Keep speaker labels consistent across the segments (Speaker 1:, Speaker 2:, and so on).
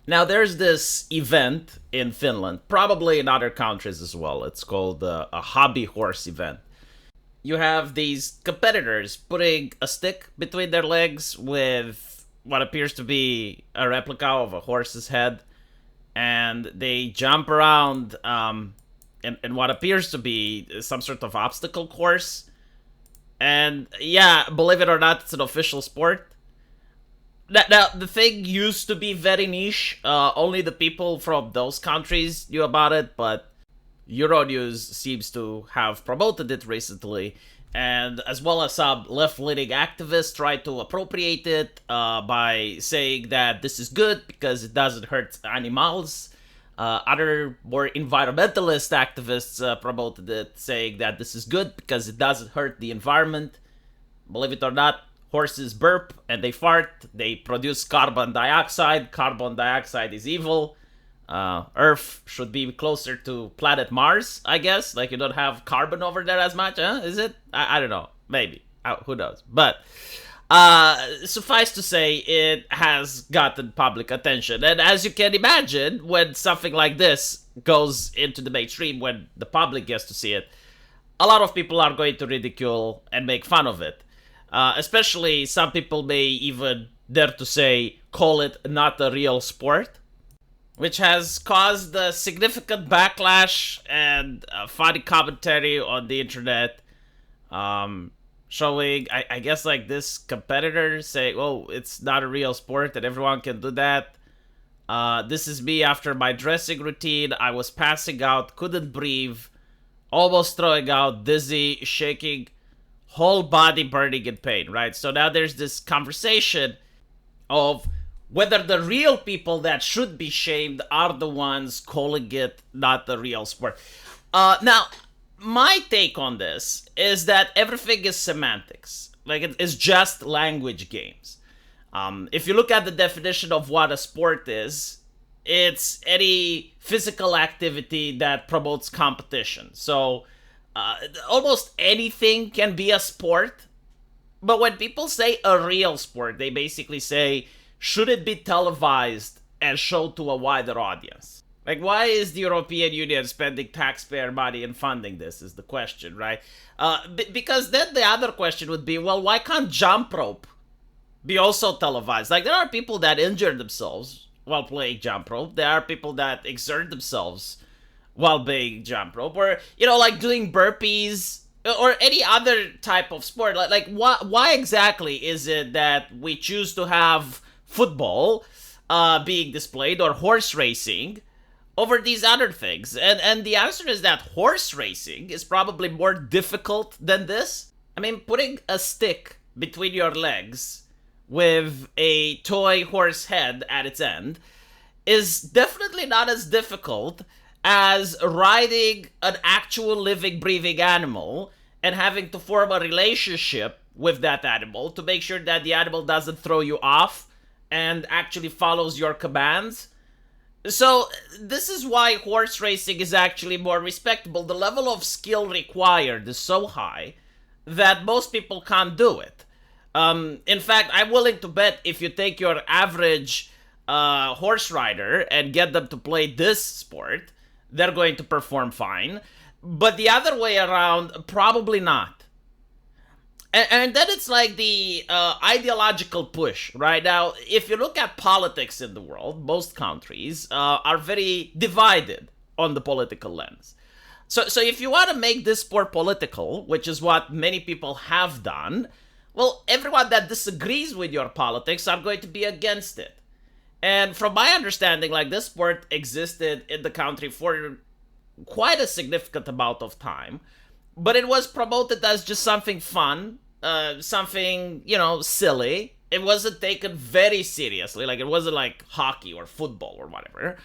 Speaker 1: Now, there's this event in Finland, probably in other countries as well. It's called a hobby horse event. You have these competitors putting a stick between their legs with what appears to be a replica of a horse's head, and they jump around in what appears to be some sort of obstacle course. And yeah, believe it or not, it's an official sport. Now, the thing used to be very niche. Only the people from those countries knew about it, but Euronews seems to have promoted it recently. And as well as some left-leaning activists tried to appropriate it by saying that this is good because it doesn't hurt animals. Other more environmentalist activists promoted it, saying that this is good because it doesn't hurt the environment. Believe it or not, horses burp and they fart. They produce carbon dioxide. Carbon dioxide is evil. Earth should be closer to planet Mars, I guess. Like, you don't have carbon over there as much, huh? Is it? I don't know. Maybe. Who knows? But suffice to say, it has gotten public attention. And as you can imagine, when something like this goes into the mainstream, when the public gets to see it, a lot of people are going to ridicule and make fun of it. Especially some people may even dare to say, call it not a real sport, which has caused a significant backlash and funny commentary on the internet, showing, I guess, like this competitor saying, oh, it's not a real sport and everyone can do that. This is me after my dressing routine. I was passing out, couldn't breathe, almost throwing out, dizzy, shaking, whole body burning in pain, right? So now there's this conversation of whether the real people that should be shamed are the ones calling it not the real sport. Now, my take on this is that everything is semantics. Like, it's just language games. If you look at the definition of what a sport is, it's any physical activity that promotes competition. So, almost anything can be a sport. But when people say a real sport, they basically say, should it be televised and shown to a wider audience? Like, why is the European Union spending taxpayer money in funding this is the question, right? Because then the other question would be, well, why can't jump rope be also televised? Like, there are people that injure themselves while playing jump rope. There are people that exert themselves while playing jump rope. Or, like doing burpees or any other type of sport. Like why exactly is it that we choose to have football being displayed or horse racing over these other things? And the answer is that horse racing is probably more difficult than this. I mean, putting a stick between your legs with a toy horse head at its end is definitely not as difficult as riding an actual living, breathing animal and having to form a relationship with that animal to make sure that the animal doesn't throw you off and actually follows your commands. So this is why horse racing is actually more respectable. The level of skill required is so high that most people can't do it. In fact, I'm willing to bet if you take your average horse rider and get them to play this sport, they're going to perform fine. But the other way around, probably not. And then it's like the ideological push, right? Now, if you look at politics in the world, most countries are very divided on the political lens. So if you want to make this sport political, which is what many people have done, well, everyone that disagrees with your politics are going to be against it. And from my understanding, like, this sport existed in the country for quite a significant amount of time, but it was promoted as just something fun, something, silly. It wasn't taken very seriously. Like, it wasn't like hockey or football or whatever.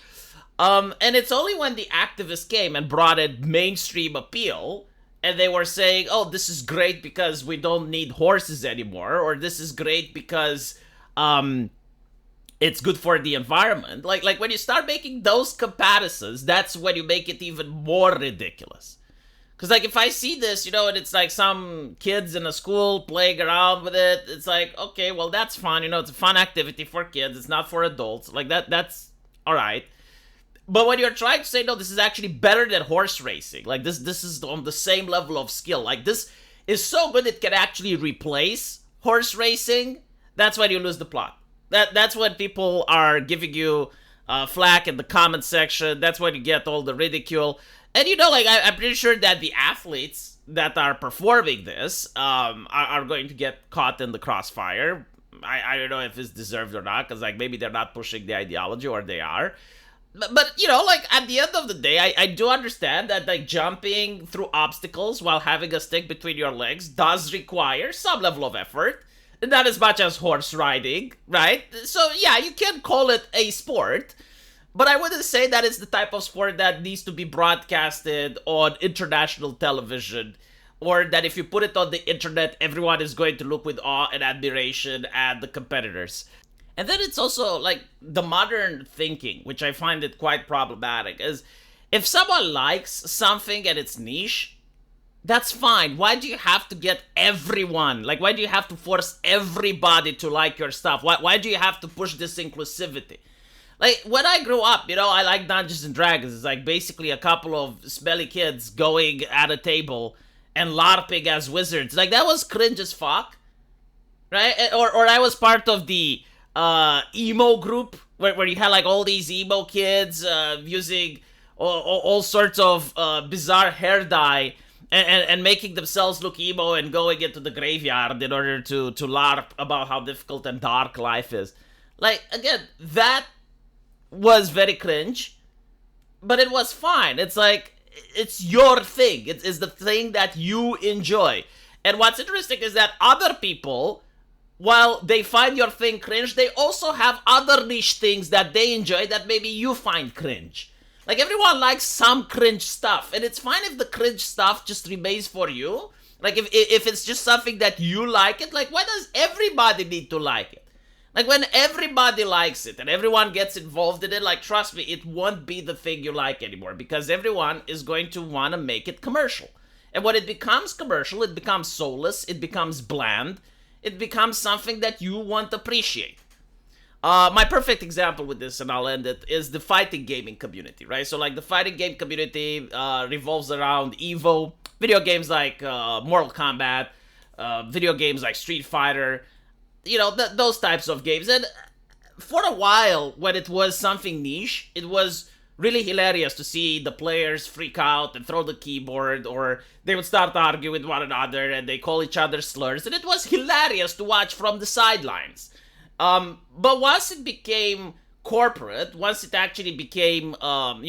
Speaker 1: And it's only when the activists came and brought it mainstream appeal, and they were saying, oh, this is great because we don't need horses anymore, or this is great because it's good for the environment. Like when you start making those comparisons, that's when you make it even more ridiculous. Because, like, if I see this, and it's like some kids in a school playing around with it, it's like, okay, well, that's fun. It's a fun activity for kids. It's not for adults. Like, that's All right. But when you're trying to say, no, this is actually better than horse racing, like this is on the same level of skill, like this is so good it can actually replace horse racing, that's when you lose the plot. That's when people are giving you flack in the comment section. That's when you get all the ridicule. And like I'm pretty sure that the athletes that are performing this are going to get caught in the crossfire. I don't know if it's deserved or not, because like maybe they're not pushing the ideology, or they are. But like at the end of the day, I do understand that like jumping through obstacles while having a stick between your legs does require some level of effort. Not as much as horse riding, right? So yeah, you can call it a sport, but I wouldn't say that it's the type of sport that needs to be broadcasted on international television, or that if you put it on the internet, everyone is going to look with awe and admiration at the competitors. And then it's also like the modern thinking, which I find it quite problematic, is if someone likes something and it's niche, that's fine. Why do you have to get everyone? Like, why do you have to force everybody to like your stuff? Why do you have to push this inclusivity? Like, when I grew up, I like Dungeons and Dragons. It's like basically a couple of smelly kids going at a table and LARPing as wizards. Like, that was cringe as fuck, right? Or I was part of the emo group where you had like all these emo kids using all sorts of bizarre hair dye and making themselves look emo and going into the graveyard in order to LARP about how difficult and dark life is. Like, again, that was very cringe, but it was fine. It's like, it's your thing. It's the thing that you enjoy. And what's interesting is that other people, while they find your thing cringe, they also have other niche things that they enjoy that maybe you find cringe. Like, everyone likes some cringe stuff, and it's fine if the cringe stuff just remains for you. Like, if it's just something that you like it, like, why does everybody need to like it? Like, when everybody likes it and everyone gets involved in it, like, trust me, it won't be the thing you like anymore, because everyone is going to want to make it commercial. And when it becomes commercial, it becomes soulless, it becomes bland, it becomes something that you won't appreciate. My perfect example with this, and I'll end it, is the fighting gaming community, right? So, like, the fighting game community revolves around Evo, video games like Mortal Kombat, video games like Street Fighter, those types of games. And for a while, when it was something niche, it was really hilarious to see the players freak out and throw the keyboard, or they would start arguing with one another and they call each other slurs, and it was hilarious to watch from the sidelines. But once it became corporate, once it actually became, a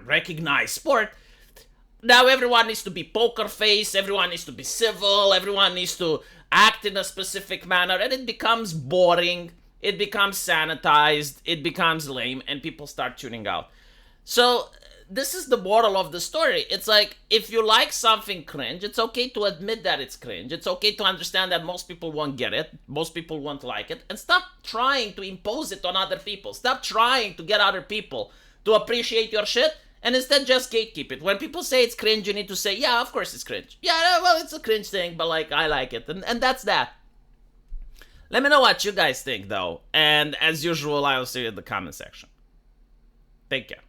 Speaker 1: recognized sport, now everyone needs to be poker face, everyone needs to be civil, everyone needs to act in a specific manner, and it becomes boring, it becomes sanitized, it becomes lame, and people start tuning out. So, this is the moral of the story. It's like, if you like something cringe, it's okay to admit that it's cringe. It's okay to understand that most people won't get it, most people won't like it, and stop trying to impose it on other people. Stop trying to get other people to appreciate your shit, and instead just gatekeep it. When people say it's cringe, you need to say, yeah, of course it's cringe. Yeah, well, it's a cringe thing, but like, I like it, and that's that. Let me know what you guys think, though, and as usual, I'll see you in the comment section. Take care.